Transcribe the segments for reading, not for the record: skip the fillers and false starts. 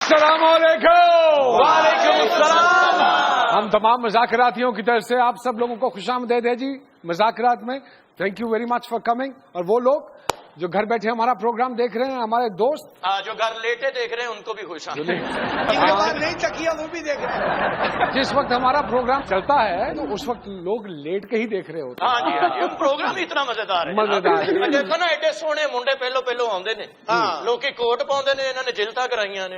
अस्सलाम वालेकुम। वालेकुम अस्सलाम। हम तमाम मज़ाकरातियों की तरफ से आप सब लोगों को खुशामदीद है जी मज़ाकरात में। Thank you very much for coming. और वो लोग जो घर बैठे हमारा प्रोग्राम देख रहे हैं, हमारे दोस्त, हाँ, जो घर लेटे देख रहे हैं उनको भी खुश नहीं तकिया वो भी देख रहे हैं। जिस वक्त हमारा प्रोग्राम चलता है तो उस वक्त लोग लेट के ही देख रहे होते हैं। हाँ जी, हाँ जी, प्रोग्राम ही इतना मजेदार है। मजेदार है। देखो ना, एडे सोने मुंडे पहलो आते ने, लोग कोट पाते ने, इन्होंने जिलता कराइया ने।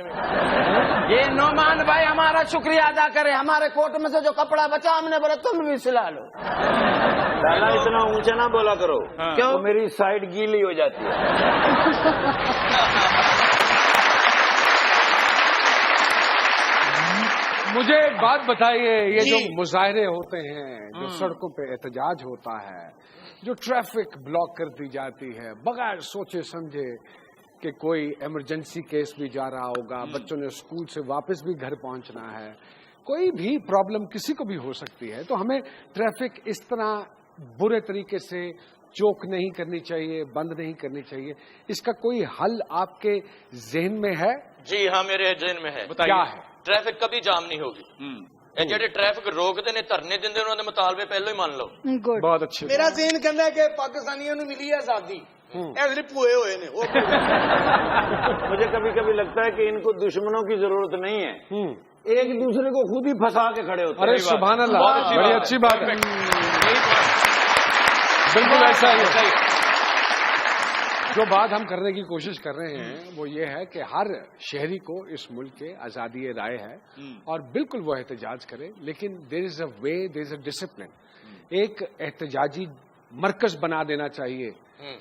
ये नोमान भाई हमारा शुक्रिया अदा करे, हमारे कोट में से जो कपड़ा बचा हमने बोला तुम भी सिला लो। लाला इतना ऊंचा ना बोला करो, क्यों? तो मेरी साइड गीली हो जाती है। मुझे एक बात बताइए, ये जो मुजाहरे होते हैं, जो सड़कों पे एहतजाज होता है, जो ट्रैफिक ब्लॉक कर दी जाती है बगैर सोचे समझे कि कोई इमरजेंसी केस भी जा रहा होगा, बच्चों ने स्कूल से वापस भी घर पहुंचना है, कोई भी प्रॉब्लम किसी को भी हो सकती है, तो हमें ट्रैफिक इस तरह बुरे तरीके से चोक नहीं करनी चाहिए, बंद नहीं करनी चाहिए। इसका कोई हल आपके जहन में है? जी हाँ, मेरे जहन में है। क्या है? ट्रैफिक कभी जाम नहीं होगी। जेडे ट्रैफिक रोकते ने, धरने देंदे, उन्होंने मुतालबे पहले ही मान लो। बहुत अच्छे। मेरा जहन कहता है कि पाकिस्तानियों ने मिली है आजादी, ऐसे पुए हुए ने। मुझे कभी कभी लगता है कि इनको दुश्मनों की जरूरत नहीं है, एक दूसरे को खुद ही फंसा के खड़े होते हैं। अरे सुभान अल्लाह, बड़ी अच्छी बात है। बिल्कुल ऐसा ही है। जो बात हम करने की कोशिश कर रहे हैं वो ये है कि हर शहरी को इस मुल्क के आज़ादी राय है और बिल्कुल वो एहतजाज करे, लेकिन there is a way, there is a discipline. एक एहतजाजी मरकज बना देना चाहिए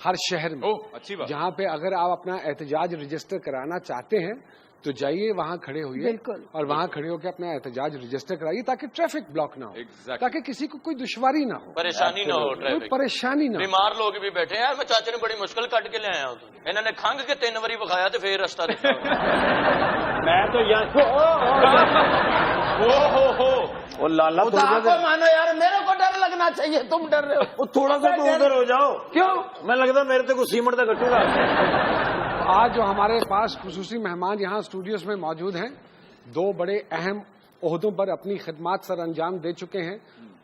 हर शहर में। अच्छी बात। जहाँ पे अगर आप अपना एहतजाज रजिस्टर कराना चाहते हैं तो जाइए, वहां खड़े होइए और वहां खड़े होकर अपना एहतजाज रजिस्टर कराइए ताकि ट्रैफिक ब्लॉक ना हो, ताकि किसी को कोई दुश्वारी ना हो, परेशानी ना हो, कोई ट्रैफिक परेशानी ना हो। बीमार लोग भी बैठे हैं। मैं चाचे ने बड़ी मुश्किल कट के ले आया हूँ, इन्होंने खंग के 3 बारी बखाया तो फिर रास्ता दिखा। मैं तो ओ लाला तो मानो यार, मेरे को डर लगना चाहिए, तुम डर रहे हो। थोड़ा सा तो उधर हो जाओ। क्यों? मैं लगता मेरे तो कुछ सीमेंट का गट्टू आज जो हमारे पास खुसूसी मेहमान यहाँ स्टूडियोज में मौजूद हैं, 2 बड़े अहम ओहदों पर अपनी खिदमात सर अंजाम दे चुके हैं।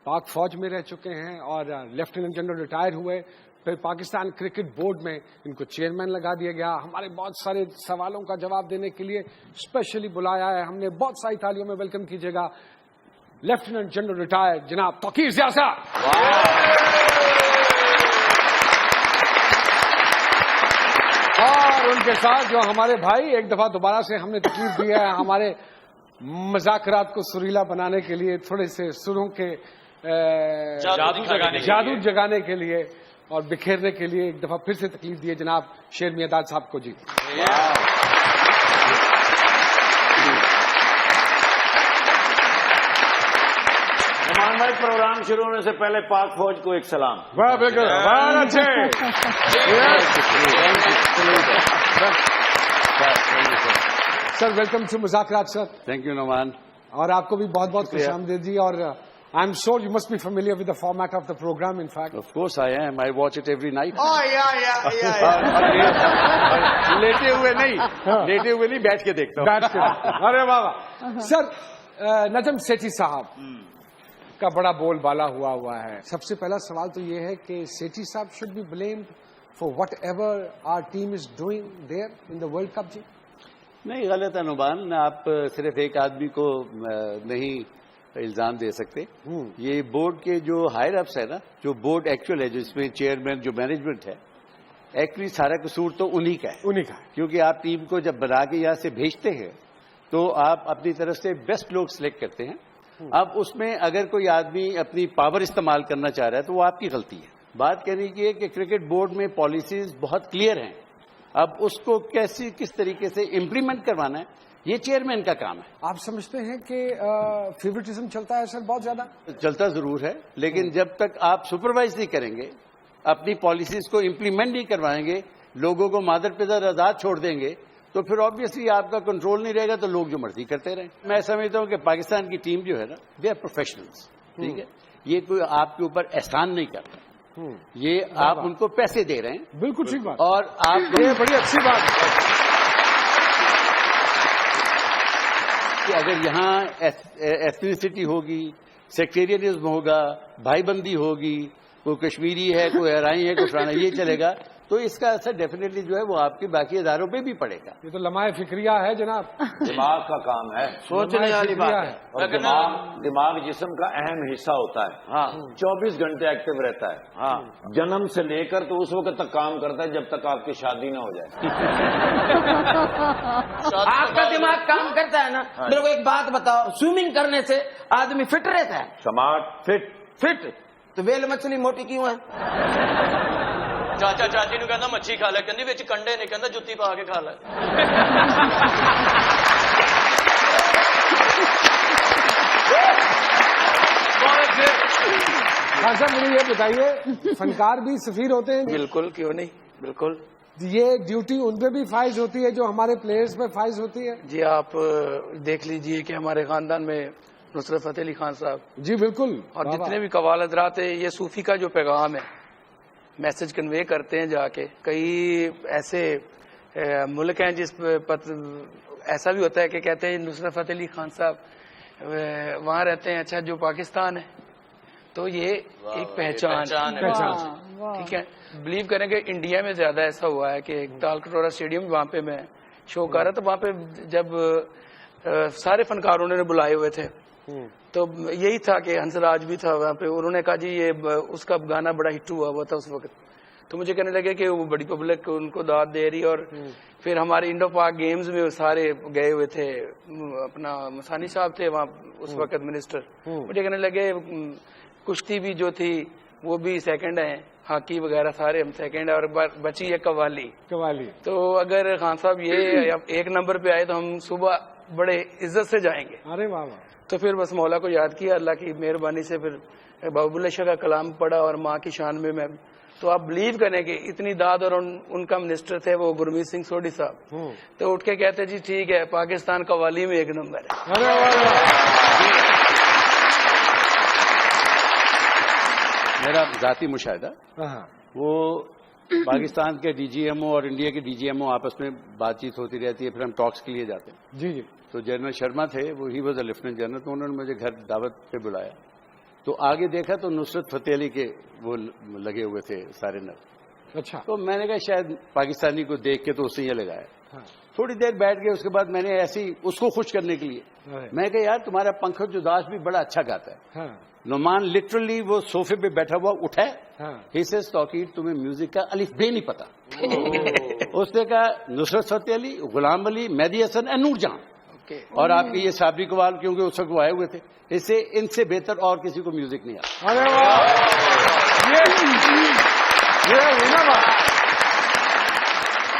पाक फौज में रह चुके हैं और लेफ्टिनेंट जनरल रिटायर हुए, फिर पाकिस्तान क्रिकेट बोर्ड में इनको चेयरमैन लगा दिया गया। हमारे बहुत सारे सवालों का जवाब देने के लिए स्पेशली बुलाया है हमने। बहुत सारी तालियों में वेलकम कीजिएगा लेफ्टिनेंट जनरल रिटायर जनाब तौकीर ज़िया साहब। और उनके साथ जो हमारे भाई एक दफा दोबारा से हमने तकलीफ दिया है हमारे मजाकरात को सुरीला बनाने के लिए, थोड़े से सुरों के जादू जगाने के लिए और बिखेरने के लिए एक दफा फिर से तकलीफ दी है जनाब शेर मियादाद साहब को। जी भाई, प्रोग्राम शुरू होने से पहले पाक फौज को एक सलाम। वाह बिल्कुल, बहुत अच्छे। Sir welcome to Muzakraat sir. Thank you Noman. और आपको भी बहुत बहुत खुशामदीद जी। और I am sure you must be familiar with the format of the programme. In fact of course I am, I watch it every night. लेटे हुए नहीं, बैठ के देखता हूँ। बैठ के। अरे वाह सर, नजम सेठी साहब का बड़ा बोलबाला हुआ है। सबसे पहला सवाल तो ये है कि सेठी साहब should be blamed for whatever our team is doing there in the World Cup. जी नहीं, गलत है नुमान, आप सिर्फ एक आदमी को नहीं इल्जाम दे सकते। ये बोर्ड के जो हायर अप्स है ना, जो बोर्ड एक्चुअल है, जिसमें चेयरमैन जो मैनेजमेंट है, एक्चुअली सारा कसूर तो उन्हीं का है। क्योंकि आप टीम को जब बना के यहाँ से भेजते हैं तो आप अपनी तरफ से बेस्ट लोग सिलेक्ट करते हैं। अब उसमें अगर कोई आदमी अपनी पावर इस्तेमाल करना चाह रहा है तो वो आपकी गलती है। बात कहने की है कि क्रिकेट बोर्ड में पॉलिसीज बहुत क्लियर हैं, अब उसको किस तरीके से इम्प्लीमेंट करवाना है ये चेयरमैन का काम है। आप समझते हैं कि फेवरेटिज्म चलता है सर? बहुत ज्यादा चलता जरूर है, लेकिन जब तक आप सुपरवाइज नहीं करेंगे, अपनी पॉलिसीज को इम्प्लीमेंट नहीं करवाएंगे, लोगों को मादर पिदर आजाद छोड़ देंगे, तो फिर ऑब्वियसली आपका कंट्रोल नहीं रहेगा, तो लोग जो मर्जी करते रहें। मैं समझता हूं कि पाकिस्तान की टीम जो है ना, दे आर प्रोफेशनल्स, ठीक है। ये कोई आपके ऊपर एहसान नहीं करता, ये आप उनको पैसे दे रहे हैं। बिल्कुल ठीक बात। और आप, ये बड़ी अच्छी बात है। کہ اگر یہاں ایتھنیسٹی ہوگی، سیکٹیرینزم ہوگا، بھائی بندی ہوگی، کوئی کشمیری ہے، کوئی ارائی ہے، کوئی فلانا، یہ چلے گا تو اس کا اثر ڈیفینیٹلی جو ہے وہ آپ کے باقی اداروں پہ بھی پڑے گا. یہ تو لمحہ فکریہ ہے جناب، دماغ کا کام ہے، سوچنے والی بات ہے. اور دماغ جسم کا اہم حصہ ہوتا ہے. ہاں 24 گھنٹے ایکٹیو رہتا ہے. ہاں جنم سے لے کر تو اس وقت تک کام کرتا ہے جب تک آپ کی شادی نہ ہو جائے. آپ کا دماغ کام کرتا ہے نا. میرے کو ایک بات بتاؤ، سوئمنگ کرنے سے آدمی فٹ رہتا ہے؟ سمارٹ فٹ تو ویل مچھلی موٹی کیوں ہے؟ چاچا چاچی نو کہندا مچھی کھا لے، کہندی وچ کنڈے نے، کہندا جُتی پا کے کھا لے. خان صاحب مجھے یہ بتائیے، فنکار بھی سفیر ہوتے ہیں؟ بالکل، کیوں نہیں، بالکل. یہ ڈیوٹی ان پہ بھی فائز ہوتی ہے جو ہمارے پلیئرز پہ فائز ہوتی ہے؟ جی آپ دیکھ لیجئے کہ ہمارے خاندان میں نصرت فتح علی خان صاحب جی بالکل، اور جتنے بھی قوال حضرات ہیں، یہ صوفی کا جو پیغام ہے، میسج کنوے کرتے ہیں جا کے. کئی ایسے ملک ہیں جس ایسا بھی ہوتا ہے کہ کہتے ہیں نصرت فتح علی خان صاحب وہاں رہتے ہیں، اچھا جو پاکستان ہے تو یہ ایک پہچان ہے. ٹھیک ہے، بلیو کریں کہ انڈیا میں زیادہ ایسا ہوا ہے کہ تال کٹورا اسٹیڈیم وہاں پہ میں شو کر رہا تھا، وہاں پہ جب سارے فنکاروں نے بلائے ہوئے تھے تو یہی تھا کہ ہنسراج بھی تھا وہاں پہ. انہوں نے کہا جی یہ اس کا گانا بڑا ہٹ ہوا تھا اس وقت، تو مجھے کہنے لگے کہ وہ بڑی پبلک ان کو داد دے رہی. اور پھر ہمارے انڈو پاک گیمز میں سارے گئے ہوئے تھے، اپنا مسانی صاحب تھے وہاں اس وقت منسٹر. مجھے کہنے لگے کشتی بھی جو تھی وہ بھی سیکنڈ ہیں، ہاکی وغیرہ سارے ہم سیکنڈ ہیں، اور بچی ہے قوالی. تو اگر خان صاحب یہ ایک نمبر پہ آئے تو ہم صبح بڑے عزت سے جائیں گے. ارے واہ واہ. تو پھر بس مولا کو یاد کیا، اللہ کی مہربانی سے پھر بابو اللہ شاہ کا کلام پڑھا اور ماں کی شان میں تو آپ بلیو کریں کہ اتنی داد. اور ان کا منسٹر تھے وہ گرمیت سنگھ سوڈی صاحب، تو اٹھ کے کہتے جی ٹھیک ہے پاکستان قوالی میں ایک نمبر ہے. ارے واہ واہ. میرا ذاتی مشاہدہ وہ پاکستان کے ڈی جی ایم او اور انڈیا کے ڈی جی ایم او آپس میں بات چیت ہوتی رہتی ہے، پھر ہم ٹاکس کے لیے جاتے ہیں. جی جی. تو جنرل شرما تھے، وہ he was A lieutenant general, تو انہوں نے مجھے گھر دعوت پہ بلایا. تو آگے دیکھا تو نصرت فتح علی کے وہ لگے ہوئے تھے سارے نر. اچھا. تو میں نے کہا شاید پاکستانی کو دیکھ کے تو اس نے یہ لگایا. تھوڑی دیر بیٹھ گئے، اس کے بعد میں نے ایسی اس کو خوش کرنے کے لیے میں کہا یار تمہارا پنکج اداس بھی بڑا اچھا گاتا ہے. نعمان لٹرلی وہ صوفے پہ بیٹھا ہوا اٹھا، ہی سیز توقیر تمہیں میوزک کا الف بے نہیں پتا. اس نے کہا نصرت فتح علی، غلام علی، مہدی حسن، نور جہاں، اور آپ کے یہ صابری قوال، کیونکہ اس وقت وہ آئے ہوئے تھے، ان سے بہتر اور کسی کو میوزک نہیں آتا. ارے واہ.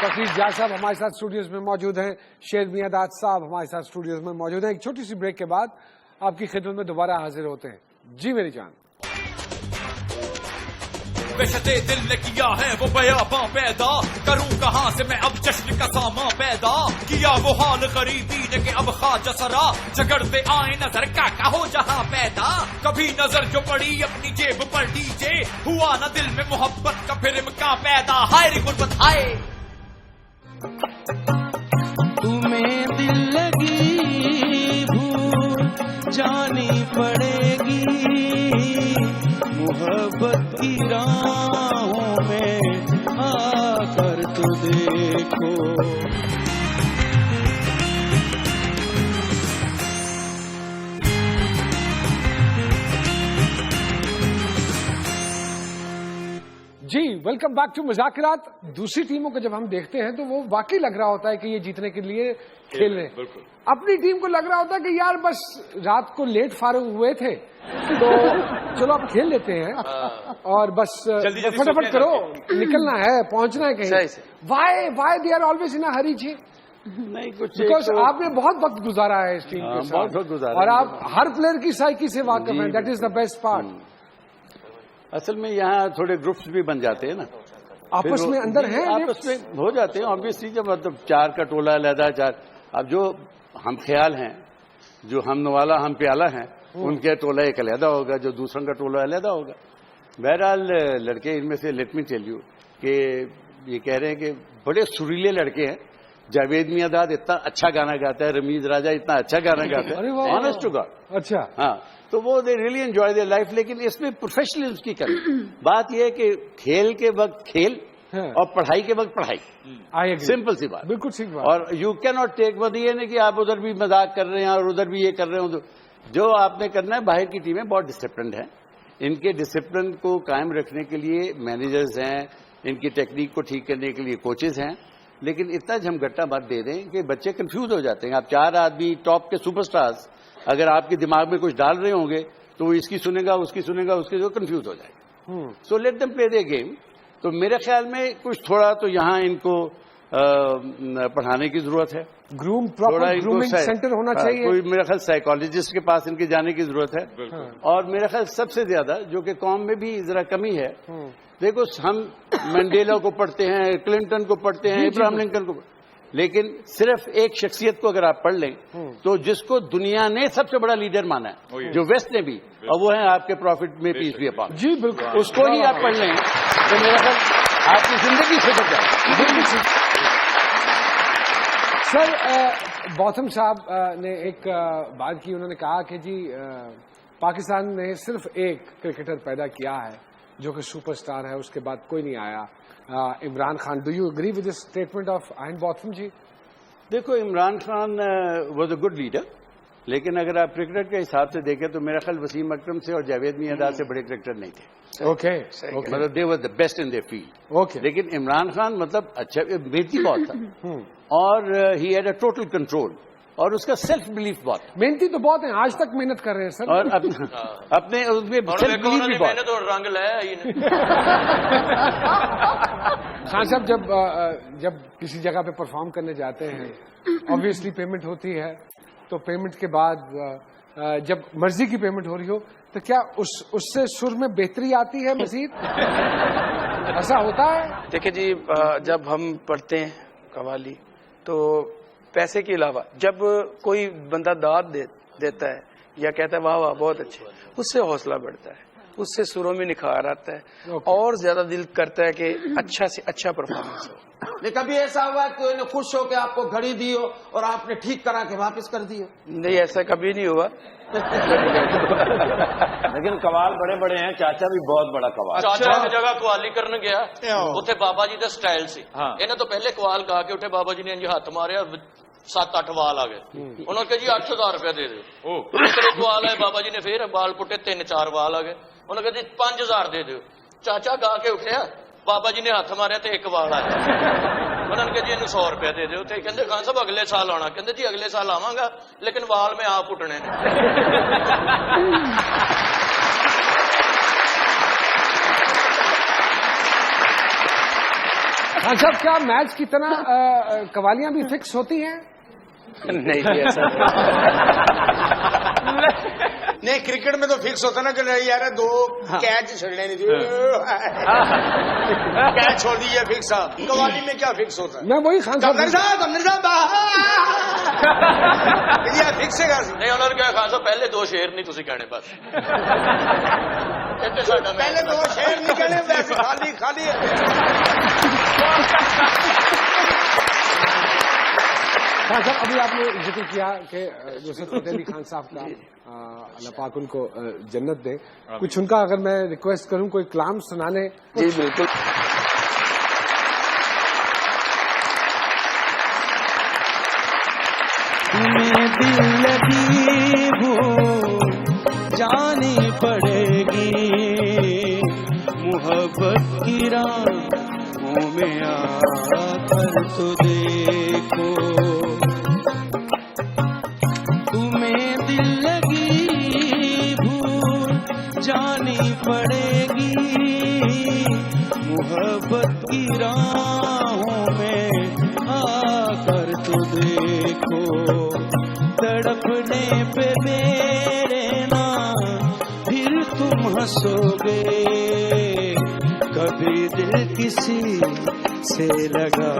تقریر جا صاحب ہمارے ساتھ اسٹوڈیوز میں موجود ہیں، شیر میاں داد صاحب ہمارے ساتھ اسٹوڈیوز میں موجود ہیں. ایک چھوٹی سی بریک کے بعد آپ کی خدمت میں دوبارہ حاضر ہوتے ہیں. جی میری جان. وحشت دل نے کیا ہے وہ بیاباں پیدا، کروں کہاں سے میں اب جشن کا سامان پیدا، کیا وہ حال غریبی نے کہ اب خواجہ سرا، جگڑتے آئے نظر کا ہو جہاں پیدا، کبھی نظر جو پڑی اپنی جیب پر ڈی جے، ہوا نہ دل میں محبت کا پھر امکان پیدا، ہائے ری غربت ہائے. تمہیں دل لگی بھول جانی پڑے گی، محبت کی راہوں میں آ کر تو دیکھو. جی ویلکم بیک ٹو مذاکرات. دوسری ٹیموں کو جب ہم دیکھتے ہیں تو وہ واقعی لگ رہا ہوتا ہے کہ یہ جیتنے کے لیے کھیل رہے ہیں. اپنی ٹیم کو لگ رہا ہوتا ہے کہ یار بس رات کو لیٹ فارغ ہوئے تھے تو چلو آپ کھیل لیتے ہیں اور بس فٹافٹ کرو، نکلنا ہے، پہنچنا ہے کہیں. Why they are always in hurry. جی نہیں کچھ بیکاز آپ نے بہت وقت گزارا ہے اس ٹیم کے ساتھ اور آپ ہر پلیئر کی سائیکی سے واقف ہیں. That is the best part. اصل میں یہاں تھوڑے گروپس بھی بن جاتے ہیں نا آپس میں، اندر ہیں آپس میں ہو جاتے ہیں آبویسلی. جب مطلب 4 کا ٹولہ علیحدہ 4، اب جو ہم خیال ہیں، جو ہم نوالا ہم پیالہ ہیں، ان کے ٹولہ ایک علیحدہ ہوگا، جو دوسروں کا ٹولہ علیحدہ ہوگا. بہرحال لڑکے ان میں سے لیٹ می ٹیل یو کہ یہ کہہ رہے ہیں کہ بڑے سریلے لڑکے ہیں، जावेद मियांदाद इतना अच्छा गाना गाता है, रमीज राजा इतना अच्छा गाना गाता अरे है, वाह। Honest to God. अच्छा, हाँ, तो वो they really enjoy their life, लेकिन इसमें प्रोफेशनलिज्म की कमी। बात यह है कि खेल के वक्त खेल हाँ। और पढ़ाई के वक्त पढ़ाई, आई एग्री, सिंपल सी बात। बिल्कुल ठीक बात। और यू कैन नॉट टेक, मतलब ये नहीं कि आप उधर भी मजाक कर रहे हैं और उधर भी ये कर रहे हो। जो आपने करना है, बाहर की टीमें बहुत डिसिप्लिन है, इनके डिसिप्लिन को कायम रखने के लिए मैनेजर्स हैं, इनकी टेक्निक को ठीक करने के लिए कोचेज हैं, लेकिन इतना झमघट्टा मत दे दें कि बच्चे कंफ्यूज हो जाते हैं। आप 4 आदमी टॉप के सुपरस्टार्स अगर आपके दिमाग में कुछ डाल रहे होंगे तो वो इसकी सुनेगा, उसकी सुनेगा, उसकी जो कंफ्यूज हो जाएगा। So let them play their game. तो मेरे ख्याल में कुछ थोड़ा तो यहाँ इनको पढ़ाने की जरूरत है, प्रॉपर ग्रूमिंग सेंटर होना चाहिए। कोई मेरा ख्याल साइकोलॉजिस्ट के पास इनके जाने की जरूरत है। और मेरा ख्याल सबसे ज्यादा जो कि कौम में भी जरा कमी है, देखो हम मंडेला को पढ़ते हैं, क्लिंटन को पढ़ते हैं, इब्राहिम लिंकन को, लेकिन सिर्फ एक शख्सियत को अगर आप पढ़ लें तो जिसको दुनिया ने सबसे बड़ा लीडर माना है, जो वेस्ट ने भी, और वो है आपके प्रॉफिट में पीस भी अपॉन, जी बिल्कुल, उसको ही आप पढ़ लें तो मेरा ख्याल आपकी जिंदगी से बच जाए। सर, बॉथम साहब ने एक बात की, उन्होंने कहा कि जी पाकिस्तान ने सिर्फ एक क्रिकेटर पैदा किया है जो कि सुपरस्टार है, उसके बाद कोई नहीं आया, Imran Khan. Do you agree with this statement of Ian Botham ji? देखो, Imran Khan was a good leader, लेकिन अगर आप क्रिकेटर के हिसाब से देखें तो मेरा ख्याल वसीम अकरम से और जावेद मियांदाद से बड़े क्रिकेटर नहीं थे। ओके, मतलब they were the best in their field. Okay, लेकिन इमरान खान मतलब अच्छा मेहनती बहुत था और he had a total control, और उसका सेल्फ बिलीफ बहुत। मेहनती तो बहुत है, आज तक मेहनत कर रहे हैं सर, और अपने उसमें सेल्फ बिलीफ भी बहुत। तो रंग लाया ही नहीं। खान साहब, जब किसी जगह पे परफॉर्म करने जाते हैं, ऑब्वियसली पेमेंट होती है, तो पेमेंट के बाद जब मर्जी की पेमेंट हो रही हो तो क्या उससे सुर में बेहतरी आती है मजीद? ऐसा होता है? देखिए जी, जब हम पढ़ते हैं कवाली तो पैसे के अलावा जब कोई बंदा दाद देता है या कहता है वाह वाह बहुत अच्छे, उससे हौसला बढ़ता है, उससे सुरों में निखार आता है और ज्यादा दिल करता है कि अच्छा से अच्छा परफॉर्मेंस हो। नहीं, कभी ऐसा हुआ है कोई ने खुश हो के आपको घड़ी दी हो और आपने ठीक करा के वापस कर दी हो? नहीं, ऐसा कभी नहीं हुआ। लेकिन कवाल बड़े बड़े हैं, चाचा भी बहुत बड़ा कवाल। ਚਾਚਾ ਦੀ ਜਗ੍ਹਾ ਕਵਾਲੀ ਕਰਨ ਗਿਆ, ਉੱਥੇ ਬਾਬਾ ਜੀ ਦਾ ਸਟਾਈਲ ਸੀ। ਇਹਨਾਂ ਤੋਂ ਪਹਿਲੇ ਕਵਾਲ ਗਾ ਕੇ ਉੱਠੇ, ਬਾਬਾ ਜੀ ਨੇ ਇੰਜ ਹੱਥ ਮਾਰਿਆ, 7-8 ਵਾਲ ਆ ਗਏ। ਉਹਨਾਂ ਕਹੇ ਜੀ 8000 ਰੁਪਏ ਦੇ ਦਿਓ। ਦੂਸਰੇ ਕਵਾਲ ਆਏ, ਬਾਬਾ ਜੀ ਨੇ ਫੇਰ ਵਾਲ ਪੁੱਟੇ, 3-4 ਵਾਲ ਆ ਗਏ। ਉਹਨਾਂ ਕਹੇ ਜੀ 5000 ਦੇ ਦਿਓ। ਚਾਚਾ ਗਾ ਕੇ ਉੱਠਿਆ, ਬਾਬਾ ਜੀ ਨੇ ਹੱਥ ਮਾਰਿਆ ਤੇ 1 ਵਾਲ ਆਇਆ। ਉਹਨਾਂ ਨੇ ਕਿਹਾ ਜੀ ਇਹਨੂੰ 100 ਰੁਪਏ ਦੇ ਦਿਓ। ਤੇ ਕਹਿੰਦੇ ਖਾਨ ਸਾਹਿਬ ਅਗਲੇ ਸਾਲ ਆਉਣਾ। ਕਹਿੰਦੇ ਜੀ ਅਗਲੇ ਸਾਲ ਆਵਾਂਗਾ, ਲੇਕਿਨ ਵਾਲ ਮੈਂ ਆਪ ਪੁੱਟਣੇ ਨੇ। खान साहब, क्या मैच की तरह कवालियां भी फिक्स होती हैं? नहीं जी, ऐसा नहीं, क्रिकेट में तो फिक्स होता ना कि यार 2 कैच छोड़ने नहीं चाहिए, कैच छोड़ दीजिए फिक्स। कवाली में क्या फिक्स होता है? मैं वही खान साहब कमर साहब फिक्स है। नहीं, ਉਹਨਾਂ ਨੇ ਕਿਹਾ ਖਾਨ ਸਾਹਿਬ ਪਹਿਲੇ 2 ਸ਼ੇਰ ਨਹੀਂ ਤੁਸੀਂ ਕਹਿਣੇ, ਬਸ ਇੱਥੇ ਸਾਡਾ पहले 2 शेर नहीं कहने, वैसे खाली खाली खान साहब, अभी आपने जिक्र किया कि नुसरत फतेह अली खान साहब का अल्लाह पाक उनको जन्नत दे, कुछ उनका अगर मैं रिक्वेस्ट करूं कोई कलाम सुनाने? जी बिल्कुल। तुम्हें दिल लगी वो जानी पड़ेगी, मोहब्बत की राहों में आकर तो देखो। तुम्हें दिल लगी भूल जानी पड़ेगी, मोहब्बत की राहों में आकर तो देखो। तड़पने पे मेरे ना फिर तुम हंसोगे, कभी दिल किसी से लगा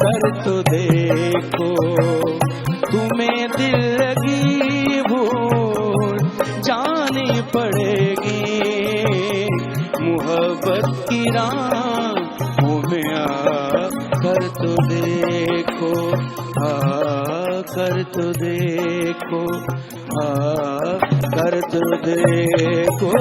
कर तो देखो। तुम्हें दिल लगी भूल जानी पड़ेगी, मोहब्बत की राहों में आकर तो देखो। कर तो देखो, कर तो देखो।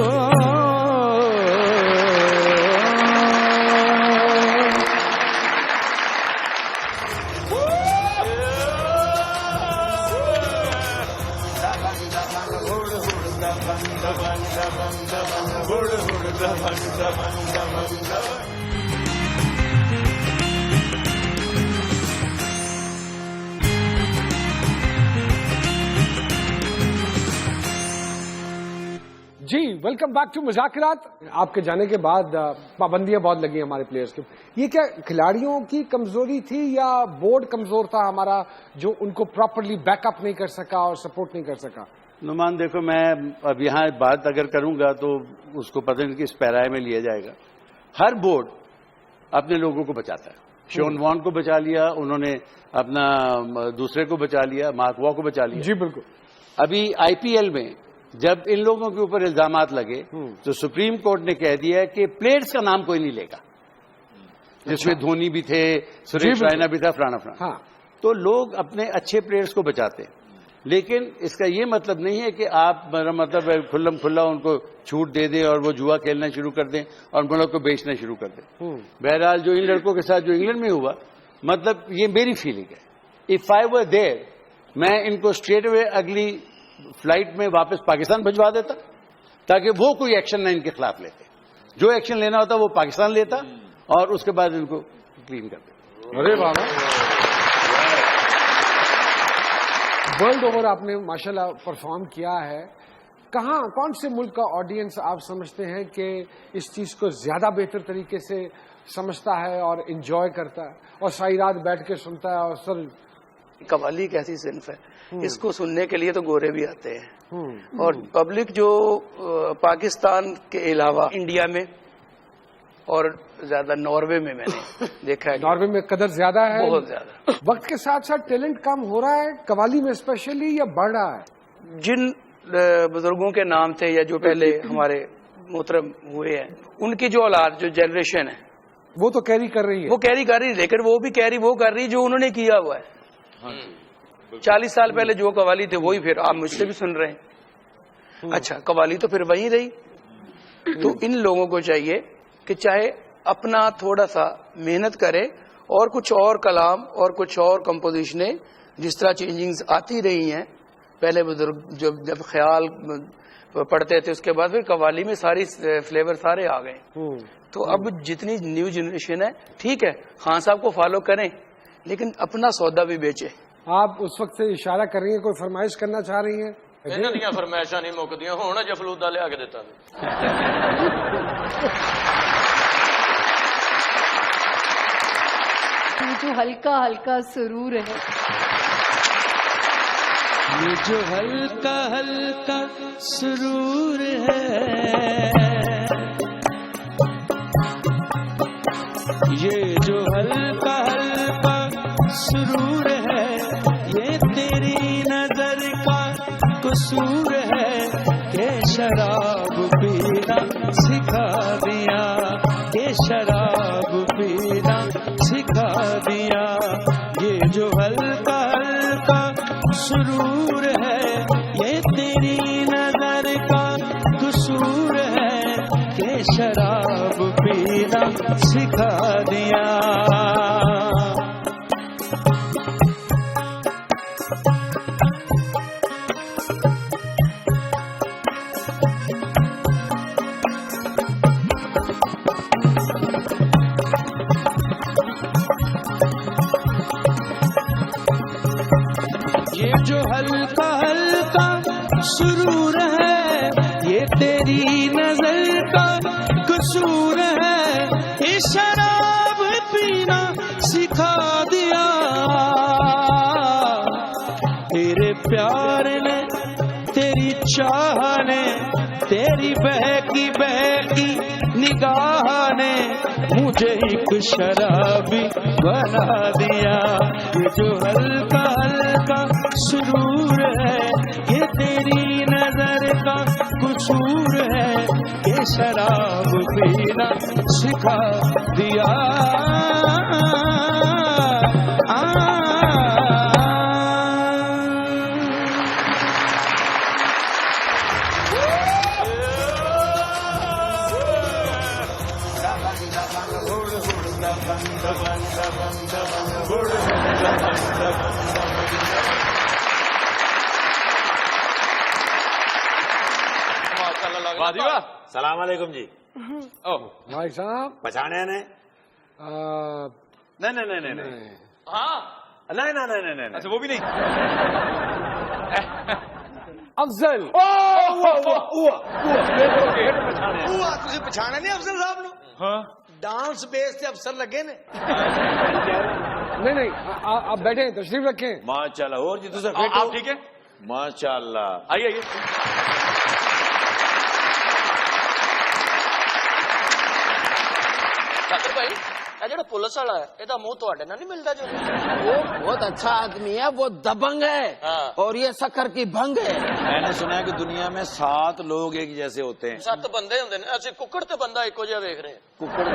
जी वेलकम बैक टू मुज़ाकिरात। आपके जाने के बाद पाबंदियां बहुत लगी हमारे प्लेयर्स के। ये क्या खिलाड़ियों की कमजोरी थी या बोर्ड कमजोर था हमारा, जो उनको प्रॉपरली बैकअप नहीं कर सका और सपोर्ट नहीं कर सका? नुमान देखो, मैं अब यहाँ बात अगर करूंगा तो उसको पता नहीं किस पैराए में लिया जाएगा। हर बोर्ड अपने लोगों को बचाता है। शोन वॉन को बचा लिया उन्होंने, अपना दूसरे को बचा लिया, मार्क वॉ को बचा लिया। जी बिल्कुल। अभी आईपीएल में जब इन लोगों के ऊपर इल्जामात लगे तो सुप्रीम कोर्ट ने कह दिया कि प्लेयर्स का नाम कोई नहीं लेगा, जिसमें धोनी भी थे, सुरेश रैना भी था, फलाना फलाना। हाँ। तो लोग अपने अच्छे प्लेयर्स को बचाते हैं, लेकिन इसका ये मतलब नहीं है कि आप मतलब खुल्लम खुल्ला उनको छूट दे दें और वो जुआ खेलना शुरू कर दें और मुल्क को बेचना शुरू कर दें। बहरहाल जो इन लड़कों के साथ जो इंग्लैंड में हुआ, मतलब ये मेरी फीलिंग है, इफ आई वर देयर मैं इनको स्ट्रेट अवे अगली फ्लाइट में वापस पाकिस्तान भिजवा देता, ताकि वो कोई एक्शन ना इनके खिलाफ लेते। जो एक्शन लेना होता वो पाकिस्तान लेता और उसके बाद इनको क्लीन कर देता। अरे बाबा, वर्ल्ड ओवर आपने माशाल्लाह परफॉर्म किया है। कहाँ, कौन से मुल्क का ऑडियंस आप समझते हैं कि इस चीज को ज्यादा बेहतर तरीके से समझता है और इंजॉय करता है और सारी रात बैठ के सुनता है? और सर कव्वाली एक ऐसी सिन्फ है, इसको सुनने के लिए तो गोरे भी आते हैं। और पब्लिक जो पाकिस्तान के अलावा इंडिया में और ज्यादा नॉर्वे में मैंने देखा है, नॉर्वे में कदर ज्यादा है, बहुत ज्यादा। वक्त के साथ साथ टैलेंट कम हो रहा है कव्वाली में स्पेशली, या बढ़ रहा है? जिन बुजुर्गों के नाम थे या जो पहले हमारे मोहतरम हुए हैं, उनकी जो औलाद, जो जनरेशन है, वो तो कैरी कर रही है। वो कैरी कर रही है, लेकिन वो भी कैरी वो कर रही है जो उन्होंने किया हुआ है। 40 साल पहले जो कव्वाली थे वही फिर आप मुझसे भी सुन रहे हैं। अच्छा, कव्वाली तो फिर वही रही। तो इन लोगों को चाहिए कि चाहे अपना थोड़ा सा मेहनत करे और कुछ और कलाम और कुछ और कंपोजिशनें, जिस तरह चेंजिंग्स आती रही हैं। पहले बुजुर्ग जब ख्याल पढ़ते थे, उसके बाद फिर कव्वाली में सारी फ्लेवर सारे आ गए। तो अब जितनी न्यू जनरेशन है, ठीक है, खान साहब को फॉलो करें, लेकिन अपना सौदा भी बेचे। आप उस वक्त से इशारा कर रही हैं, कोई फरमाइश करना चाह रही हैं? ਇਹਨਾਂ ਦੀਆਂ ਫਰਮਾਇਸ਼ਾਂ ਨਹੀਂ ਮੁੱਕਦੀਆਂ, ਹੁਣ ਜਫਲੂਦਾ ਲਿਆ ਕੇ ਦਿੱਤਾ। जो हल्का हल्का सुरूर है, ये जो हल्का हल्का सुरूर है, ये जो हल्का हल्का सुरूर है, ये तेरी नजर का कसूर है कि शराब पीना सिखा दिया, कि शराब पीना सिखा दिया। ये जो हल्का हल्का सुरूर है, ये तेरी नजर का कसूर है कि शराब पीना सिखा दिया। ये जो हल्का हल्का सुरूर है, ये तेरी नजर का कसूर है, ये शराब पीना सिखा दिया। तेरे प्यार ने, तेरी चाह ने, तेरी बहकी बहकी निगाह ने मुझे एक शराबी बना दिया। ये जो हल्का हल्का सुरूर है, ये तेरी नजर का कसूर है, ये शराब पीना सिखा दिया। सलाम अलैकुम जी। भाई साहब पहचाने ने? नहीं नहीं नहीं नहीं नहीं हाँ नहीं नहीं नहीं नहीं अच्छा वो भी नहीं। अफजल ਤੁਸੀਂ ਪਛਾਣਿਆ ਨਹੀਂ ਅਫਸਰ ਸਾਹਿਬ ਨੂੰ? हाँ ਡਾਂਸ ਬੇਸ ਤੇ ਅਫਸਰ ਲੱਗੇ ਨੇ। नहीं आप बैठे तशरीफ रखें। माशाल्लाह। और जी तुझे आप ठीक है? माशाल्लाह। आइए आइए। साकिर भाई ਇਹ ਜਿਹੜਾ ਪੁਲਿਸ ਵਾਲਾ ਹੈ ਇਹਦਾ ਮੂੰਹ ਤੁਹਾਡੇ ਨਾਲ ਨਹੀਂ ਮਿਲਦਾ ਜੋ? वो बहुत अच्छा आदमी है, वो दबंग है हाँ। और ये शक्कर की भंग है। मैंने सुना है कि दुनिया में 7 लोग एक जैसे होते हैं। 7 ਬੰਦੇ ਹੁੰਦੇ ਨੇ ਅਸੀਂ ਕੁੱਕੜ ਤੇ ਬੰਦਾ ਇੱਕੋ ਜਿਹਾ ਵੇਖ ਰਹੇ ਹਾਂ। कुक्कड़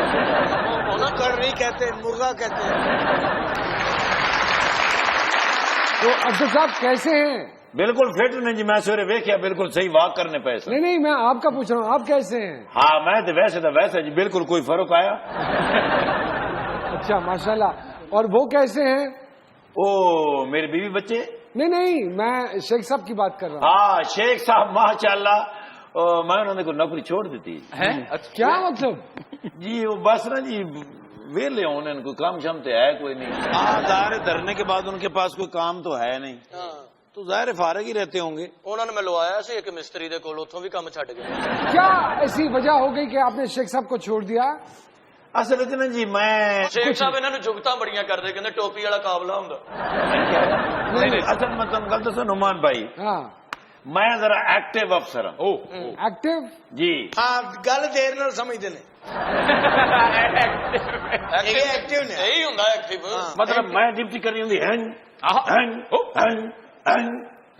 ਉਹਨਾਂ कर नहीं कहते, मुर्गा कहते हैं। तो अफजल साहब कैसे हैं? बिल्कुल फिट नहीं जी। मैं सवेरे वेख्या बिल्कुल सही वाक करने पे। नहीं नहीं मैं आपका पूछ रहा हूँ, आप कैसे हैं? हाँ मैं तो वैसे जी बिल्कुल कोई फर्क आया? अच्छा माशाल्लाह। और वो कैसे हैं? ओ मेरी बीवी बच्चे? नहीं नहीं मैं शेख साहब की बात कर रहा हूँ। हाँ शेख साहब माशाल्लाह। मैं उन्होंने को नौकरी छोड़ दी थी। हैं? अच्छा क्या मतलब? जी वो बस ना जी वेले होने कोई काम शाम तो है कोई नहीं। ज़ाहिर धरने के बाद उनके पास कोई काम तो है नहीं, तो ज़ाहिर फारग ही रहते होंगे। ਉਹਨਾਂ ਨੇ ਮੈਂ ਲਵਾਇਆ ਸੀ ਇੱਕ ਮਿਸਤਰੀ ਦੇ ਕੋਲ, ਉੱਥੋਂ ਵੀ ਕੰਮ ਛੱਡ ਗਏ। क्या ऐसी वजह हो गई कि आपने शेख साहब को छोड़ दिया? असल में ना जी मैं ਸ਼ੇਖ ਸਾਹਿਬ ਇਹਨਾਂ ਨੂੰ ਜੁਗਤਾਂ ਬੜੀਆਂ ਕਰਦੇ, ਕਹਿੰਦੇ ਟੋਪੀ ਵਾਲਾ ਕਾਬਲਾ ਹੁੰਦਾ। नहीं असल मतलब गल तो नुमान भाई हाँ मैं जरा एक्टिव अफसर हूँ। एक्टिव। जी ਹਾਂ ਗੱਲ ਦੇਰ ਨਾਲ ਸਮਝਦੇ ਨੇ। ਇਹ ਐਕਟਿਵ ਨੇ। ਇਹੀ ਹੁੰਦਾ ਐਕਟਿਵ। मतलब मैं डिप्टी कर रही हूँ।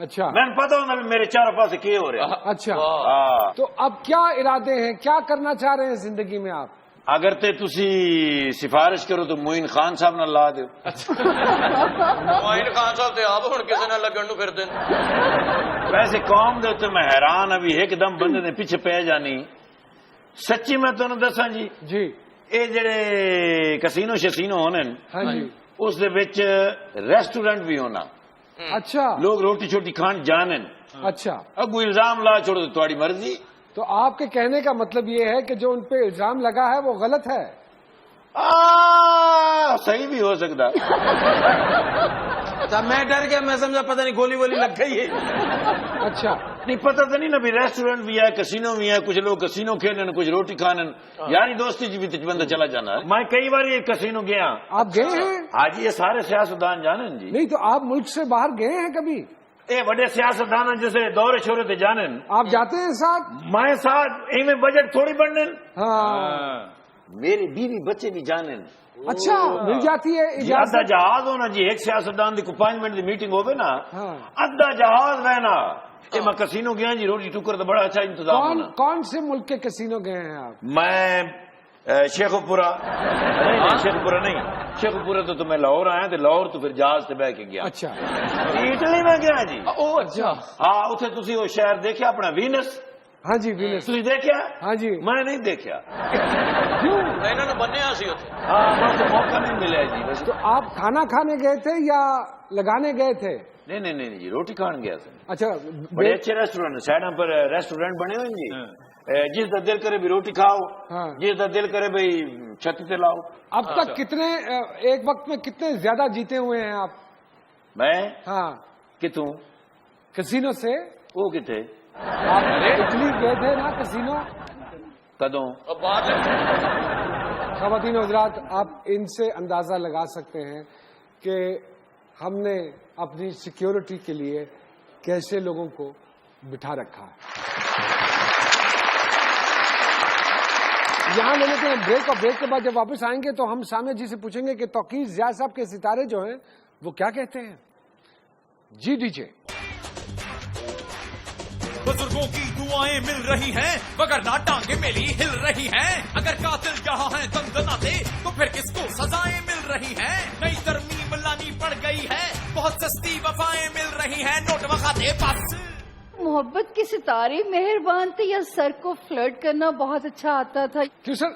अच्छा मैंने पता होना भी मेरे चारों पास क्या हो रहा है। अच्छा हाँ। तो अब क्या इरादे हैं, क्या करना चाह रहे हैं जिंदगी में आप? अगर ते तुसी सिफारिश करो तो मोइन खान साहब ने ला दो। मोइन खान साहब ते आप हुण किसे नाल लगण नूं फिरदे ने। वैसे कौम दे उत्ते मैं हैरान अभी एकदम बंदे ने पीछे पै जानी। सच्ची मैं तुहानू दसां जी जी ये जेड़े कसीनो शसीनो होने हाँ जी उस दे विच रेस्टोरेंट भी होना। अच्छा लोग रोटी छोटी खान जाने। अच्छा अगू इल्जाम ला छोड़ो तो तुम्हारी मर्जी। तो आपके कहने का मतलब ये है कि जो उन पे इल्जाम लगा है वो गलत है? सही भी हो सकता। तब मैं डर गया, मैं समझा पता नहीं गोली वोली लग गई है। अच्छा नहीं पता तो नहीं ना भी रेस्टोरेंट भी है कसीनो भी है, कुछ लोग कसीनो खेलने कुछ रोटी खाने। यारी दोस्ती जी भी बंदा चला जाना है। मैं कई बार ये कसीनो गया। आप गए हैं? हाँ जी ये सारे सियासतदान जाने जी। नहीं तो आप मुल्क से बाहर गए हैं कभी? ये बड़े सियासतदान जैसे दौरे छोरे थे जाने। आप जाते हैं साथ? मैं साथ इनमें बजट थोड़ी बढ़ने। हाँ मेरी बीवी बच्चे भी जाने। अच्छा मिल जाती है अद्धा इजाजत? जहाज होना जी एक सियासतदान की 5 मिनट की मीटिंग होवे ना हाँ। अद्धा जहाज रहना। ये मैं कसीनो गया जी रोटी टुकर तो बड़ा अच्छा इंतजाम कौन होना। कौन से मुल्क के कसीनो गए हैं आप? मैं शेखुपुरा नहीं शेखुपुरा नहीं शेखुपुरा तो मैं लाहौर आया तो लाहौर तो फिर जहाज से बह के गया। अच्छा इटली में गया जी। अच्छा हाँ उसे तुसी वो शहर देखा अपना वीनस? हाँ जी वीनस। तुसी देखा? हाँ जी। मैं नहीं देखा। क्यों? ਇਹਨਾਂ ਨੂੰ ਬੰਨਿਆ ਸੀ ਉੱਥੇ। हाँ मुझे मौका नहीं मिला जी बस। तो आप खाना खाने गए थे या लगाने गए थे? नहीं नहीं नहीं जी रोटी खान गया था। अच्छा बड़े अच्छे रेस्टोरेंट साइड पर रेस्टोरेंट बने हुए जी। जिस दा दिल करे भी रोटी खाओ हाँ। जिस दा दिल करे भाई छत पे लाओ। अब तक कितने एक वक्त में कितने ज्यादा जीते हुए हैं आप? मैं हाँ कितों कसीनो से? वो किथे आप इटली गए थे ना कसीनो? कदों? अब बात ख़वातीन हज़रात आप इनसे अंदाजा लगा सकते हैं कि हमने अपनी सिक्योरिटी के लिए कैसे लोगों को बिठा रखा है। यहाँ ले लेते हैं ब्रेक, और ब्रेक के बाद जब वापस आएंगे तो हम सामने जी से पूछेंगे कि तौकीर ज़िया साहब के सितारे जो हैं वो क्या कहते हैं। जी डीजे। बुजुर्गों की दुआएं मिल रही हैं, वगरना टांगे मेरी हिल रही हैं। अगर कातिल यहाँ हैं दंदनाते तो फिर किसको सजाएं मिल रही हैं। नई तरमीम लानी पड़ गई है, बहुत सस्ती वफाएं मिल रही हैं। नोट वफाते पास मोहब्बत के सितारे मेहरबान थे या सर को फ्लर्ट करना बहुत अच्छा आता था? क्यों सर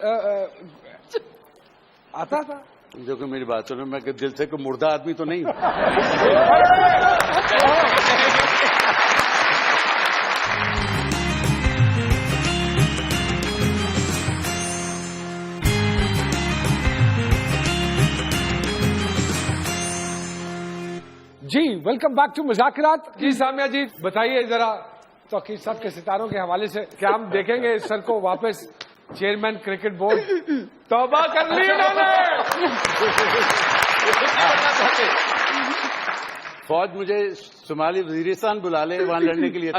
आता था? देखो मेरी बात सुनो, मैं दिल से कोई मुर्दा आदमी तो नहीं हूँ। जी वेलकम बैक टू मुज़ाकिरात। जी सामिया जी बताइए जरा, तौकीर साहब के सितारों के हवाले से क्या हम देखेंगे इस सर को वापस चेयरमैन क्रिकेट बोर्ड? तौबा कर ली उन्होंने। फौज मुझे शुमाली वजीरिस्तान बुला ले वहां लड़ने के लिए।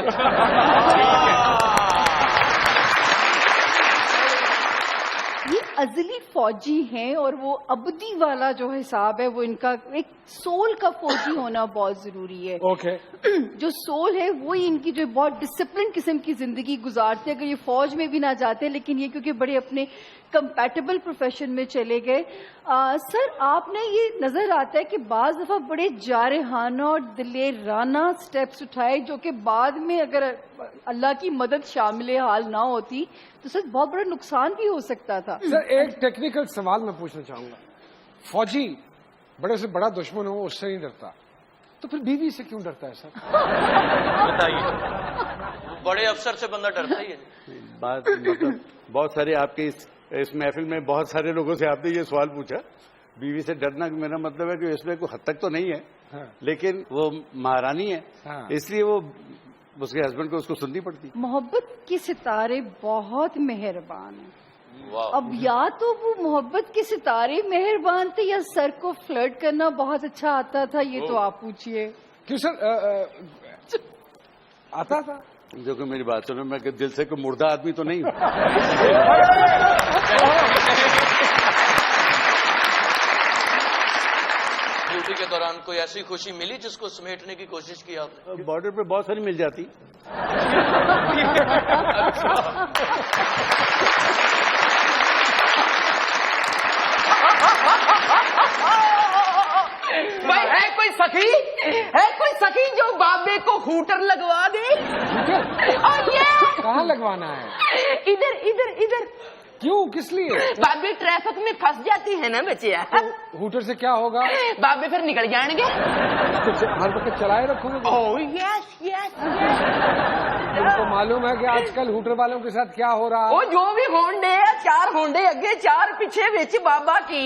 ये अजली फौजी हैं और वो अबदी वाला जो हिसाब है वो इनका एक सोल का फौजी होना बहुत जरूरी है। ओके। जो सोल है वही इनकी जो बहुत डिसिप्लिन किस्म की जिंदगी गुजारते हैं। अगर ये फौज में भी ना जाते, लेकिन ये क्योंकि बड़े अपने कंपैटिबल प्रोफेशन में चले गए। सर आपने ये नजर आता है कि बाज दफा बड़े जारहाना और दिलेराना स्टेप्स उठाए जो कि बाद में अगर अल्लाह की मदद शामिल हाल ना होती तो सर बहुत बड़ा नुकसान भी हो सकता था। सर एक टेक्निकल सवाल मैं पूछना चाहूंगा, फौजी बड़े से बड़ा दुश्मन हो उससे नहीं डरता, तो फिर बीवी से क्यों डरता है सर? बताइए, बड़े अफसर से बंदा डरता ही है। बात मतलब बहुत सारे आपके इस महफिल में बहुत सारे लोगों से आपने ये सवाल पूछा, बीवी से डरना मेरा मतलब है कि इसमें कोई हद तक तो नहीं है। हाँ। लेकिन वो महारानी है। हाँ। इसलिए वो उसके हस्बैंड को उसको सुननी पड़ती। मोहब्बत के सितारे बहुत मेहरबान हैं। अब या तो वो मोहब्बत के सितारे मेहरबान थे या सर को फ्लर्ट करना बहुत अच्छा आता था, ये तो आप पूछिए। क्यों सर आता था? देखो मेरी बात सुनो, मैं दिल से कोई मुर्दा आदमी तो नहीं हूँ। ड्यूटी के दौरान कोई ऐसी खुशी मिली जिसको समेटने की कोशिश की आपने? बॉर्डर पे बहुत सारी मिल जाती। भाई है कोई सखी जो बाबे को हूटर लगवा दे? और ये कहाँ लगवाना है? इधर इधर इधर। क्यों, किस लिए? बाबे ट्रैफिक में फंस जाती है ना बच्चिया। तो हूटर से क्या होगा? बाबे फिर निकल जाएंगे। हर वक्त चलाए रखोगे? Oh yes yes. तुमको मालूम है कि आजकल हूटर वालों के साथ क्या हो रहा है? वो जो भी होंडे है, 4 होंडे आगे 4 पीछे बेच बाबा की।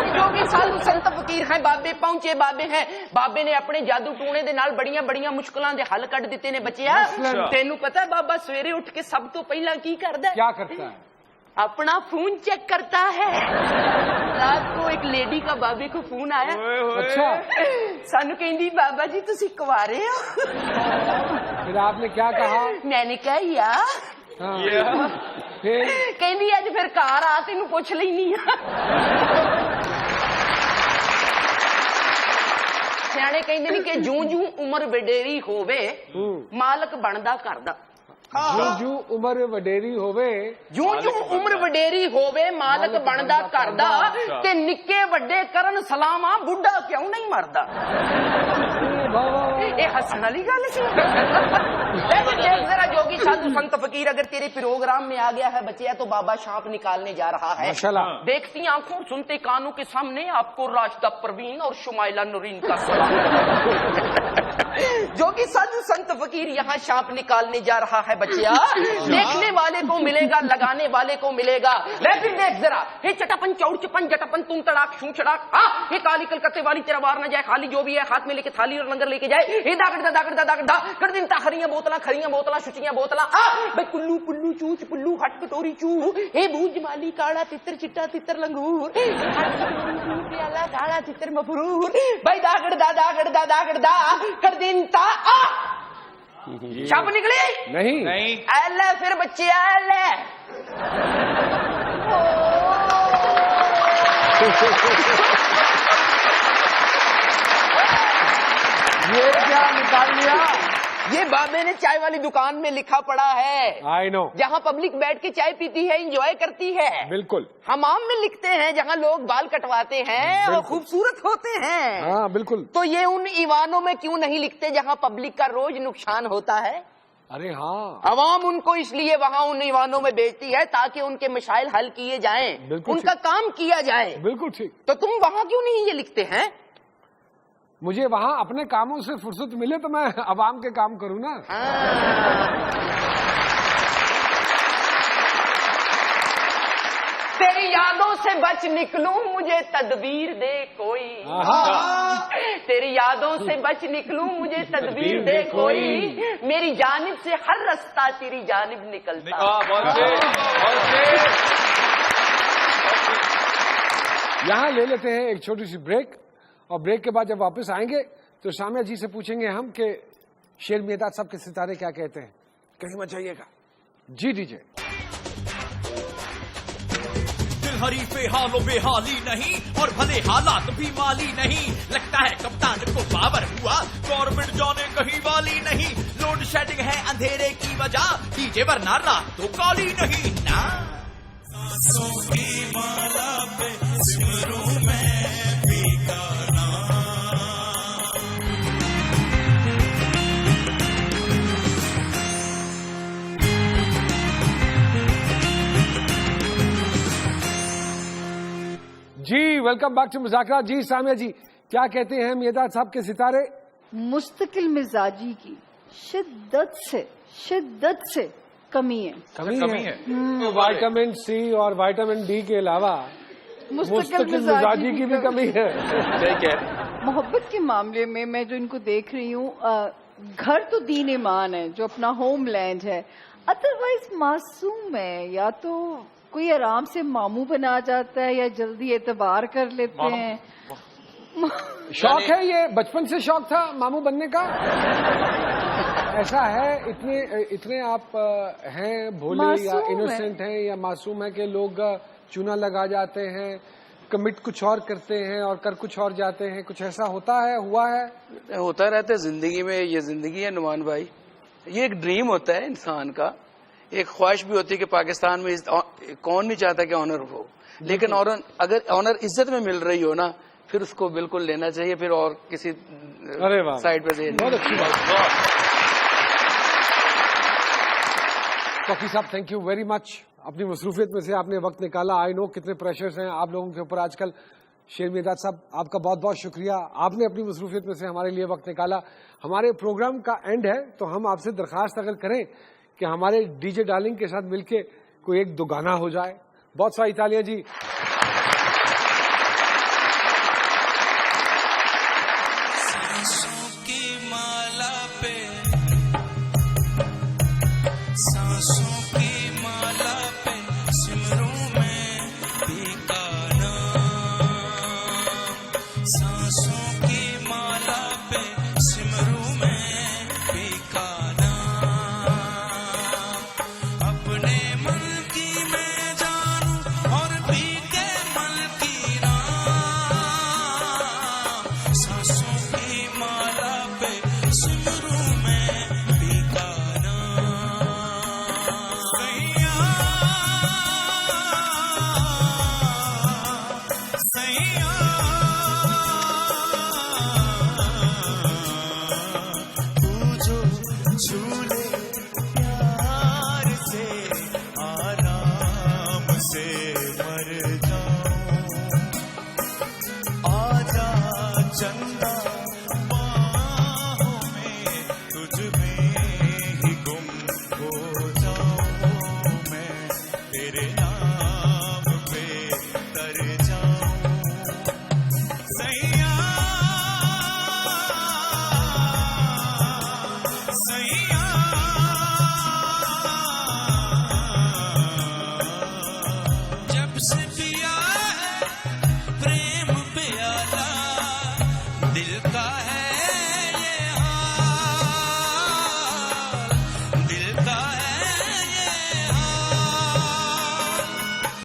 जो भी साधु संत फकीर हैं, बाबे पहुंचे बाबे हैं। बाबे ने अपने जादू टूने दे नाल बड़ियां बड़ियां मुश्किलां दे हल कढ दिते ने बच्चिया। तेनू पता है बाबा सवेरे उठ के सब तो पहला की करदा है? क्या करता है? अपना फोन चेक करता है। रात को एक लेडी का बाबे को फोन आया। अच्छा। सानू कहंदी बाबा जी तुसी कुंवारे हो? फिर आपने क्या कहा? मैंने कहा या। फिर कहंदी अज फिर कार आ तेनू पुछ लैनी आ। सियाणे कहंदे ने कि जूं जूं उम्र वडेरी होवे मालक बनदा करदा। जूं उम्र वडेरी होवे, जूं जूं उम्र वडेरी होवे मालक बनदा करदा, ते निक्के वड्डे करन सलामा बुढ़ा क्यों नहीं मरदा। ये हंसने वाली गल सी। देख जरा जोगी साधु संत फकीर अगर तेरे प्रोग्राम में आ गया है बच्चिया तो बाबा सांप निकालने जा रहा है। देखती आंखों सुनते कानों के सामने आपको राशिदा परवीन और शुमाइला नूरीन का सलाम। जोगी साधु संत फकीर यहाँ सांप निकालने जा रहा है बच्चिया। देखने वाले को मिलेगा, लगाने वाले को मिलेगा। लेकिन देख जरा, हे चटापन चौड़ चपन जटापन तुम तड़ाक शू चड़ाक। हाँ ये काली कलकत्ते वाली तेरा वार न जाए, खाली जो भी है हाथ में लेके थाली और लंगर लेके जाए। हे दागड़दा दागड़दा दागड़दा कर दिन खरियां बोतला शुचियां बोतला। भाई कुल्लू पुल्लू चूच पुल्लू हट कटोरी चू। हे भूज माली काला तितर चिट्टा तितर लंगूर। प्याला काला तितर मफरूर। भाई दागड़दा दागड़दा दागड़दा कर दिन ता। छाप निकली नहीं। एले फिर बच्चे एले। ये क्या निकाल लिया? ये बाबे ने चाय वाली दुकान में लिखा पड़ा है। I know. जहाँ पब्लिक बैठ के चाय पीती है, एंजॉय करती है। बिल्कुल। हमाम में लिखते हैं जहाँ लोग बाल कटवाते हैं और खूबसूरत होते हैं। हाँ बिल्कुल। तो ये उन ईवानों में क्यों नहीं लिखते जहाँ पब्लिक का रोज नुकसान होता है? अरे हाँ, عوام ان کو اس لیے وہاں ان ایوانوں میں بیچتی ہے تاکہ ان کے مسائل حل کیے جائیں، بالکل ان کا کام کیا جائے. بالکل ٹھیک. تو تم وہاں کیوں نہیں یہ لکھتے ہیں؟ مجھے وہاں اپنے کاموں سے فرصت ملے تو میں عوام کے کام کروں نا. تیری یادوں سے بچ نکلوں مجھے تدبیر دے کوئی، تیری یادوں سے بچ نکلوں مجھے تدبیر دے کوئی، میری جانب سے ہر رستہ تیری جانب نکلتا. یہاں لے لیتے ہیں ایک چھوٹی سی بریک، اور بریک کے بعد جب واپس آئیں گے تو سامیہ جی سے پوچھیں گے ہم کہ شیر مہتاب صاحب کے ستارے کیا کہتے ہیں. کیسے بچائیے گا جی ڈی جے. حریف حال و بے حالی نہیں اور بھلے حالات بھی مالی نہیں، لگتا ہے کپتان کو باور ہوا گورنمنٹ جانے کہیں والی نہیں، لوڈ شیڈنگ ہے اندھیرے کی وجہ، ڈی جے ورنہ رات تو کالی نہیں نا. سانسوں کی مالا پہ سمروں میں بیگانہ. جی ویلکم بیک ٹو مذاکرات. جی سامیہ جی کیا کہتے ہیں مہتاب صاحب کے ستارے؟ مستقل مزاجی کی شدت سے کمی ہے. وائٹامن سی اور وائٹامن ڈی کے علاوہ مستقل مزاجی کی بھی کمی ہے. محبت کے معاملے میں جو ان کو دیکھ رہی ہوں، گھر تو دین ایمان ہے جو اپنا ہوم لینڈ ہے، ادروائز معصوم ہے، یا تو کوئی آرام سے ماموں بنا جاتا ہے یا جلدی اعتبار کر لیتے ہیں. شوق ہے یہ، بچپن سے شوق تھا ماموں بننے کا؟ ایسا ہے اتنے آپ ہیں بھولے یا انوسینٹ ہیں یا معصوم ہیں کہ لوگ چونا لگا جاتے ہیں، کمٹ کچھ اور کرتے ہیں اور کر کچھ اور جاتے ہیں، کچھ ایسا ہوتا ہے، ہوا ہے؟ ہوتا رہتا ہے زندگی میں. یہ زندگی ہے نعمان بھائی، یہ ایک ڈریم ہوتا ہے انسان کا، ایک خواہش بھی ہوتی ہے کہ پاکستان میں کون نہیں چاہتا کہ آنر ہو، لیکن اگر آنر عزت میں مل رہی ہو نا پھر اس کو بالکل لینا چاہیے، پھر اور کسی سائڈ پہ. بہت اچھی بات. توقی صاحب تھینک یو ویری مچ. اپنی مصروفیت میں سے آپ نے وقت نکالا. آئی نو کتنے پریشرز ہیں آپ لوگوں کے اوپر آج کل. شیر مہتاب صاحب آپ کا بہت بہت شکریہ، آپ نے اپنی مصروفیت میں سے ہمارے لیے وقت نکالا. ہمارے پروگرام کا اینڈ ہے تو ہم آپ سے درخواست اگر کریں کہ ہمارے ڈی جے ڈارلنگ کے ساتھ مل کے کوئی ایک دو گانا ہو جائے. بہت ساری تالیاں جی. سانسوں کی مالا پہ، سانسوں کی مالا پہ سمروں میں بیگانہ، سانسوں کی مالا پہ سمروں میں بیگانہ، اپنے من کی میں جانوں اور بھی کے من کی راہ، سانسوں کی مالا پہ سمروں میں بیگانہ. سیاں جو جھولے پیار سے آرام سے مر جاؤں، آجا چندہ